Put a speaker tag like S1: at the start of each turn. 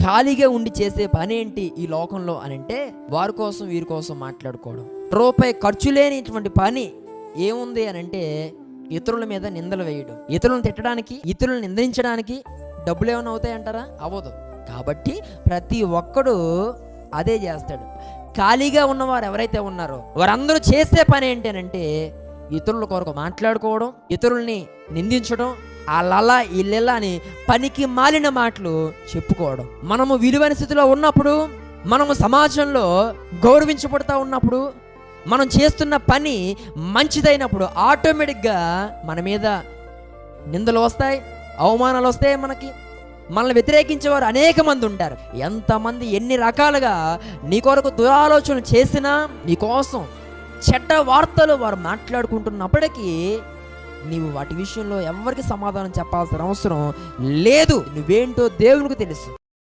S1: ఖాళీగా ఉండి చేసే పని ఏంటి ఈ లోకంలో అని అంటే, వారి కోసం వీరి కోసం మాట్లాడుకోవడం. రూపాయి ఖర్చు లేనిటువంటి పని ఏముంది అని అంటే, ఇతరుల మీద నిందలు వేయడం. ఇతరులను తిట్టడానికి, ఇతరులను నిందించడానికి డబ్బులు ఏమైనా అవుతాయంటారా? అవ్వదు. కాబట్టి ప్రతి ఒక్కడు అదే చేస్తాడు. ఖాళీగా ఉన్నవారు ఎవరైతే ఉన్నారో వారందరూ చేసే పని ఏంటంటే, ఇతరుల కొరకు మాట్లాడుకోవడం, ఇతరుల్ని నిందించడం, అలా ఇల్లెలా అని పనికి మాలిన మాటలు చెప్పుకోవడం. మనము విలువైన స్థితిలో ఉన్నప్పుడు, మనము సమాజంలో గౌరవించబడుతూ ఉన్నప్పుడు, మనం చేస్తున్న పని మంచిదైనప్పుడు ఆటోమేటిక్గా మన మీద నిందలు వస్తాయి, అవమానాలు వస్తాయి. మనల్ని వ్యతిరేకించేవారు అనేక మంది ఉంటారు. ఎంతమంది ఎన్ని రకాలుగా నీ కొరకు దురాలోచనలు చేసినా, నీ కోసం చెడ్డ వార్తలు వారు మాట్లాడుకుంటున్నప్పటికీ నీవు వాటి విషయంలో ఎవరికి సమాధానం చెప్పాల్సిన అవసరం లేదు. నువ్వేంటో దేవునికి తెలుసు.